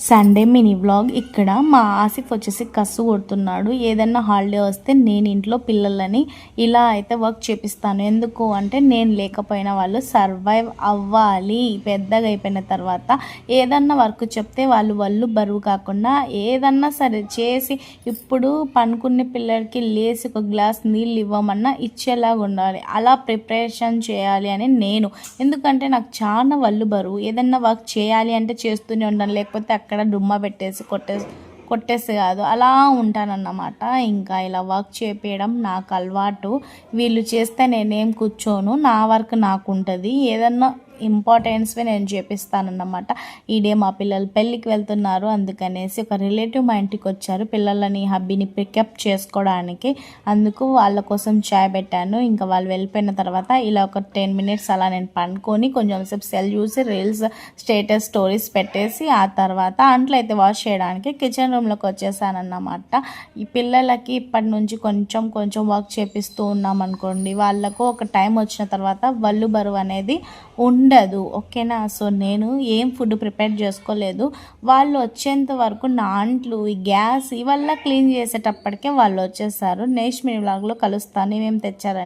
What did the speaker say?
Sunday mini vlog. ఇక్కడ మా ఆసిఫ్ వచ్చేసి కసు కొడుతున్నాడు. ఏదన్నా హాలిడే వస్తే నేను ఇంట్లో పిల్లలని ఇలా అయితే వర్క్ చేపిస్తాను. ఎందుకు అంటే నేను లేకపోయినా వాళ్ళు సర్వైవ్ అవ్వాలి. పెద్దగా అయిపోయిన తర్వాత ఏదన్నా వర్క్ చెప్తే వాళ్ళు బరువు కాకుండా ఏదన్నా సరే చేసి, ఇప్పుడు పనుకునే పిల్లలకి లేసి ఒక గ్లాస్ నీళ్ళు ఇవ్వమన్నా ఇచ్చేలాగా ఉండాలి. అలా ప్రిపరేషన్ చేయాలి అని నేను, ఎందుకంటే నాకు చాలా బరువు. ఏదన్నా వర్క్ చేయాలి అంటే చేస్తూనే ఉండాలి, లేకపోతే అక్కడ డుమ్మా పెట్టేసి కొట్టేసి కాదు, అలా ఉంటానన్నమాట. ఇంకా ఇలా వర్క్ చేపించడం నాకు అలవాటు. వీళ్ళు చేస్తే నేనేం కూర్చోను, నా వర్క్ నాకు ఉంటుంది. ఏదన్నా ఇంపార్టెన్స్వి నేను చేపిస్తానన్నమాట. ఈ డే మా పిల్లలు పెళ్ళికి వెళ్తున్నారు, అందుకనేసి ఒక రిలేటివ్ మా ఇంటికి వచ్చారు పిల్లలని హబ్బీని పికప్ చేసుకోవడానికి. అందుకు వాళ్ళ కోసం చాయ్ పెట్టాను. ఇంకా వాళ్ళు వెళ్ళిపోయిన తర్వాత ఇలా ఒక 10 మినిట్స్ అలా నేను పండుకొని కొంచెం సేపు సెల్ చూసి రీల్స్ స్టేటస్ స్టోరీస్ పెట్టేసి ఆ తర్వాత అంట్లు అయితే వాష్ చేయడానికి కిచెన్ రూమ్లోకి వచ్చేసానన్నమాట. ఈ పిల్లలకి ఇప్పటి నుంచి కొంచెం వర్క్ చేపిస్తూ ఉన్నాం అనుకోండి, వాళ్ళకు ఒక టైం వచ్చిన తర్వాత బరువు అనేది ఉండదు. ఓకేనా? సో నేను ఏం ఫుడ్ ప్రిపేర్ చేసుకోలేదు. వాళ్ళు వచ్చేంత వరకు నా అంట్లు, ఈ గ్యాస్ ఇవల్ల క్లీన్ చేసేటప్పటికే వాళ్ళు వచ్చేసారు. నెక్స్ట్ మీ వ్లాగ్లో కలుస్తాను. ఏమేమి తెచ్చారని.